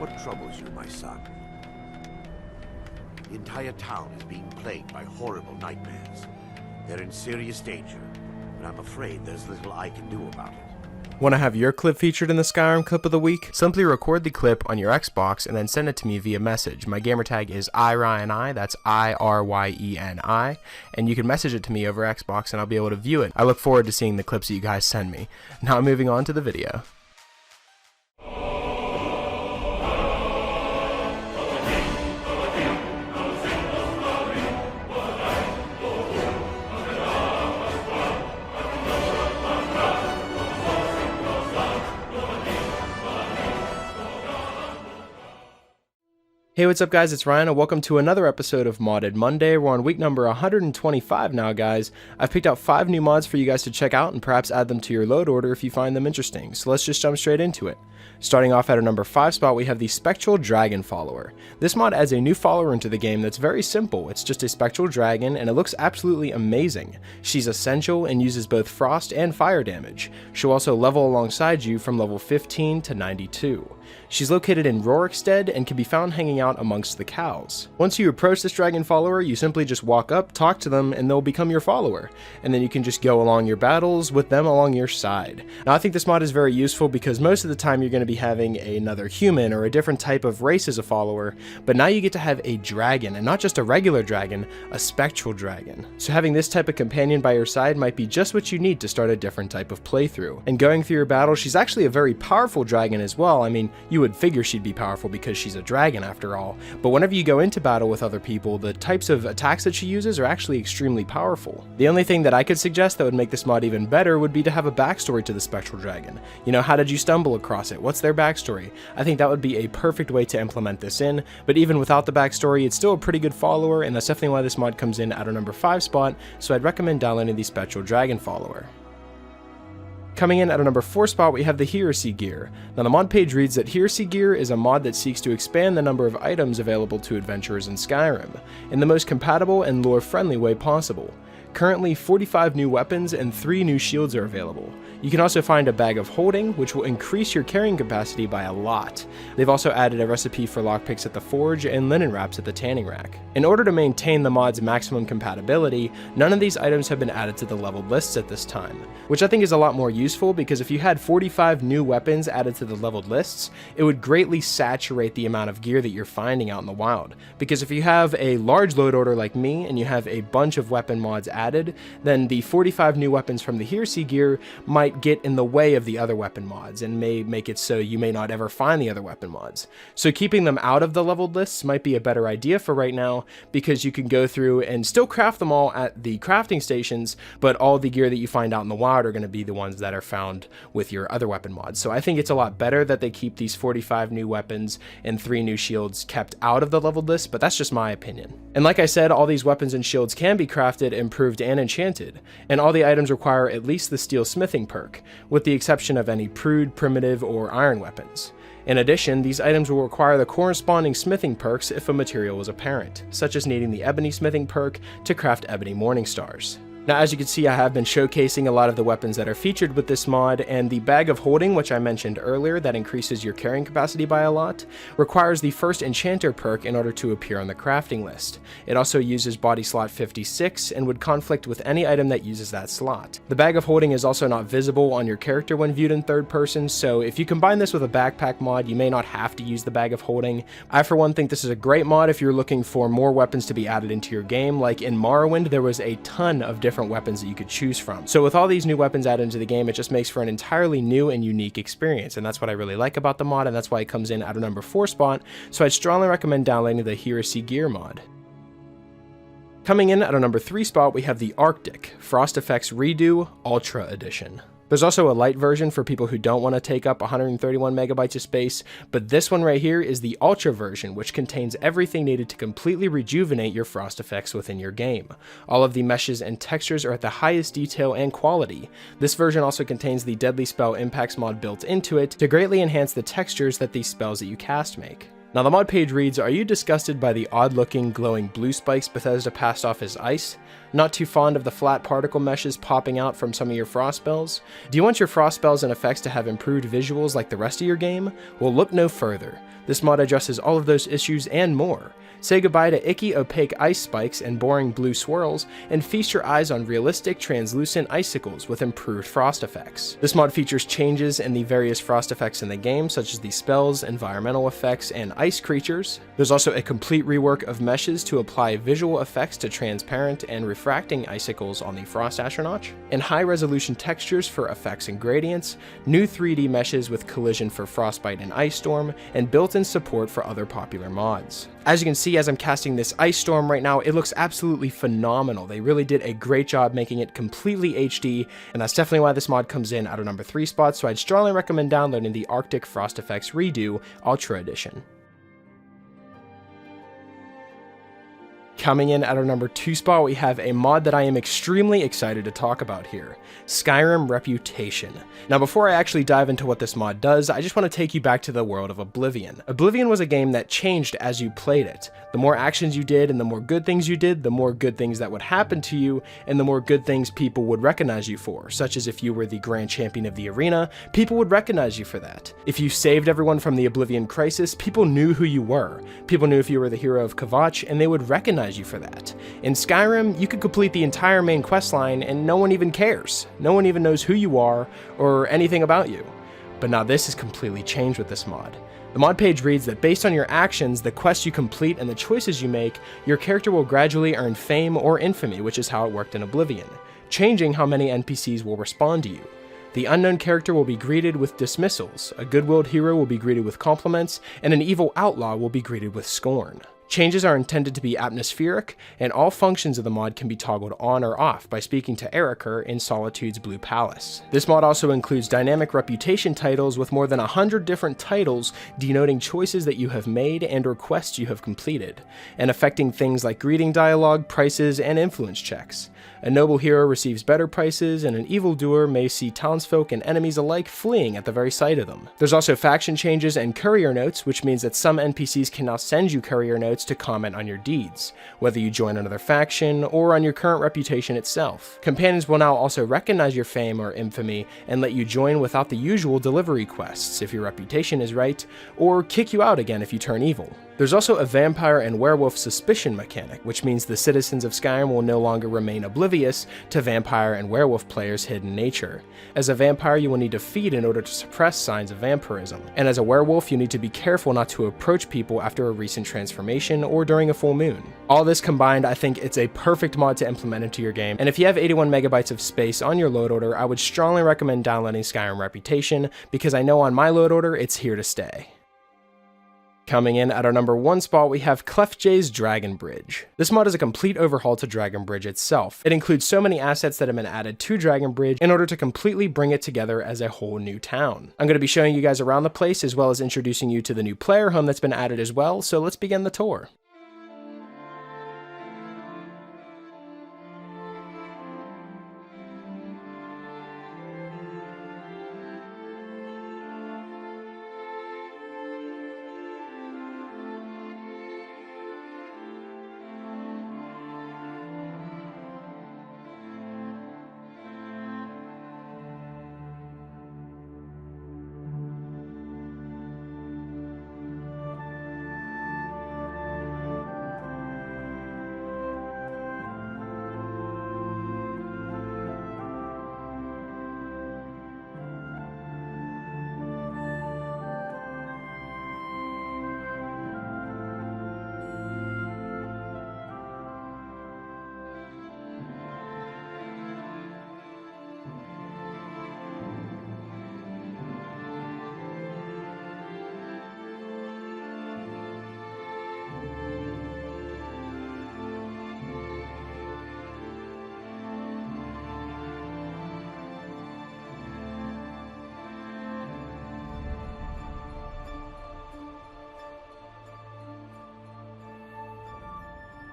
What troubles you, my son? The entire town is being plagued by horrible nightmares. They're in serious danger, and I'm afraid there's little I can do about it. Want to have your clip featured in the Skyrim Clip of the Week? Simply record the clip on your Xbox and then send it to me via message. My gamertag is iRyeni, that's IRYENI, and you can message it to me over Xbox and I'll be able to view it. I look forward to seeing the clips that you guys send me. Now moving on to the video. Hey, what's up guys, it's Ryan and welcome to another episode of Modded Monday. We're on week number 125 now guys. I've picked out 5 new mods for you guys to check out and perhaps add them to your load order if you find them interesting. So let's just jump straight into it. Starting off at our number 5 spot, we have the Spectral Dragon Follower. This mod adds a new follower into the game that's very simple. It's just a spectral dragon and it looks absolutely amazing. She's essential and uses both frost and fire damage. She'll also level alongside you from level 15 to 92. She's located in Rorikstead and can be found hanging out amongst the cows. Once you approach this dragon follower, you simply just walk up, talk to them, and they'll become your follower. And then you can just go along your battles with them along your side. Now I think this mod is very useful because most of the time you're going to be having another human or a different type of race as a follower, but now you get to have a dragon, and not just a regular dragon, a spectral dragon. So having this type of companion by your side might be just what you need to start a different type of playthrough. And going through your battle, she's actually a very powerful dragon as well. I mean, you would figure she'd be powerful because she's a dragon after all, but whenever you go into battle with other people, the types of attacks that she uses are actually extremely powerful. The only thing that I could suggest that would make this mod even better would be to have a backstory to the spectral dragon. You know, how did you stumble across it? What's their backstory? I think that would be a perfect way to implement this in, but even without the backstory, it's still a pretty good follower, and that's definitely why this mod comes in at our number 5 spot, so I'd recommend downloading the Spectral Dragon Follower. Coming in at our number 4 spot, we have the Heresy Gear. Now the mod page reads that Heresy Gear is a mod that seeks to expand the number of items available to adventurers in Skyrim, in the most compatible and lore-friendly way possible. Currently, 45 new weapons and 3 new shields are available. You can also find a bag of holding, which will increase your carrying capacity by a lot. They've also added a recipe for lockpicks at the forge and linen wraps at the tanning rack. In order to maintain the mod's maximum compatibility, none of these items have been added to the leveled lists at this time, which I think is a lot more useful because if you had 45 new weapons added to the leveled lists, it would greatly saturate the amount of gear that you're finding out in the wild. Because if you have a large load order like me and you have a bunch of weapon mods added, then the 45 new weapons from the Heresy Gear might get in the way of the other weapon mods and may make it so you may not ever find the other weapon mods. So keeping them out of the leveled lists might be a better idea for right now because you can go through and still craft them all at the crafting stations, but all the gear that you find out in the wild are going to be the ones that are found with your other weapon mods. So I think it's a lot better that they keep these 45 new weapons and 3 new shields kept out of the leveled list, but that's just my opinion. And like I said, all these weapons and shields can be crafted, improved, and enchanted, and all the items require at least the steel smithing perk, with the exception of any prude, primitive, or iron weapons. In addition, these items will require the corresponding smithing perks if a material is apparent, such as needing the ebony smithing perk to craft ebony morning stars. Now as you can see, I have been showcasing a lot of the weapons that are featured with this mod, and the bag of holding, which I mentioned earlier, that increases your carrying capacity by a lot, requires the first enchanter perk in order to appear on the crafting list. It also uses body slot 56 and would conflict with any item that uses that slot. The bag of holding is also not visible on your character when viewed in third person, so if you combine this with a backpack mod, you may not have to use the bag of holding. I for one think this is a great mod if you're looking for more weapons to be added into your game. Like in Morrowind, there was a ton of different weapons that you could choose from. So with all these new weapons added into the game, it just makes for an entirely new and unique experience, and that's what I really like about the mod, and that's why it comes in at our number 4 spot, so I'd strongly recommend downloading the Heresy Gear mod. Coming in at our number 3 spot, we have the Arctic Frost Effects Redo Ultra Edition. There's also a light version for people who don't want to take up 131 megabytes of space, but this one right here is the Ultra version, which contains everything needed to completely rejuvenate your frost effects within your game. All of the meshes and textures are at the highest detail and quality. This version also contains the Deadly Spell Impacts mod built into it to greatly enhance the textures that these spells that you cast make. Now the mod page reads, are you disgusted by the odd-looking, glowing blue spikes Bethesda passed off as ice? Not too fond of the flat particle meshes popping out from some of your frost spells? Do you want your frost spells and effects to have improved visuals like the rest of your game? Well, look no further. This mod addresses all of those issues and more. Say goodbye to icky, opaque ice spikes and boring blue swirls, and feast your eyes on realistic, translucent icicles with improved frost effects. This mod features changes in the various frost effects in the game, such as the spells, environmental effects, and ice creatures. There's also a complete rework of meshes to apply visual effects to transparent and refracting icicles on the Frost Astronaut, and high-resolution textures for effects and gradients, new 3D meshes with collision for Frostbite and Ice Storm, and built-in support for other popular mods. As you can see, as I'm casting this Ice Storm right now, it looks absolutely phenomenal. They really did a great job making it completely HD, and that's definitely why this mod comes in at our number 3 spot, so I'd strongly recommend downloading the Arctic Frost Effects Redo Ultra Edition. Coming in at our number 2 spot, we have a mod that I am extremely excited to talk about here, Skyrim Reputation. Now before I actually dive into what this mod does, I just want to take you back to the world of Oblivion. Oblivion was a game that changed as you played it. The more actions you did and the more good things you did, the more good things that would happen to you, and the more good things people would recognize you for, such as if you were the grand champion of the arena, people would recognize you for that. If you saved everyone from the Oblivion crisis, people knew who you were. People knew if you were the hero of Kvatch, and they would recognize you for that. In Skyrim, you could complete the entire main questline and no one even cares. No one even knows who you are or anything about you. But now this is completely changed with this mod. The mod page reads that based on your actions, the quests you complete, and the choices you make, your character will gradually earn fame or infamy, which is how it worked in Oblivion, changing how many NPCs will respond to you. The unknown character will be greeted with dismissals, a good-willed hero will be greeted with compliments, and an evil outlaw will be greeted with scorn. Changes are intended to be atmospheric, and all functions of the mod can be toggled on or off by speaking to Eriker in Solitude's Blue Palace. This mod also includes dynamic reputation titles with more than 100 different titles denoting choices that you have made and or quests you have completed, and affecting things like greeting dialogue, prices, and influence checks. A noble hero receives better prices, and an evildoer may see townsfolk and enemies alike fleeing at the very sight of them. There's also faction changes and courier notes, which means that some NPCs can now send you courier notes to comment on your deeds, whether you join another faction or on your current reputation itself. Companions will now also recognize your fame or infamy and let you join without the usual delivery quests if your reputation is right, or kick you out again if you turn evil. There's also a vampire and werewolf suspicion mechanic, which means the citizens of Skyrim will no longer remain oblivious to vampire and werewolf players' hidden nature. As a vampire, you will need to feed in order to suppress signs of vampirism, and as a werewolf, you need to be careful not to approach people after a recent transformation or during a full moon. All this combined, I think it's a perfect mod to implement into your game, and if you have 81 megabytes of space on your load order, I would strongly recommend downloading Skyrim Reputation, because I know on my load order, it's here to stay. Coming in at our number 1 spot, we have ClefJ's Dragon Bridge. This mod is a complete overhaul to Dragon Bridge itself. It includes so many assets that have been added to Dragon Bridge in order to completely bring it together as a whole new town. I'm going to be showing you guys around the place as well as introducing you to the new player home that's been added as well, so let's begin the tour.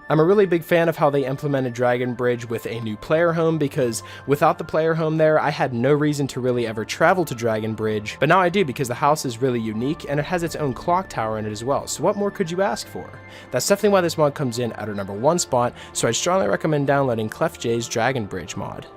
I'm a really big fan of how they implemented Dragon Bridge with a new player home, because without the player home there, I had no reason to really ever travel to Dragon Bridge, but now I do because the house is really unique and it has its own clock tower in it as well, so what more could you ask for? That's definitely why this mod comes in at our number 1 spot, so I'd strongly recommend downloading ClefJ's Dragon Bridge mod.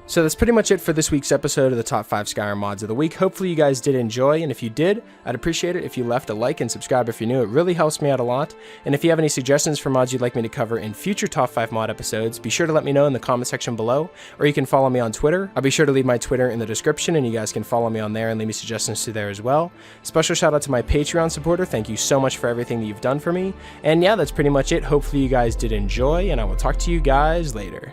So that's pretty much it for this week's episode of the top 5 Skyrim mods of the week. Hopefully you guys did enjoy, and if you did, I'd appreciate it if you left a like and subscribe if you're new. It really helps me out a lot. And if you have any suggestions for mods you'd like me to cover in future top 5 mod episodes, be sure to let me know in the comment section below, or you can follow me on Twitter. I'll be sure to leave my Twitter in the description, and you guys can follow me on there and leave me suggestions to there as well. Special shout out to my Patreon supporter. Thank you so much for everything that you've done for me. And yeah, that's pretty much it. Hopefully you guys did enjoy, and I will talk to you guys later.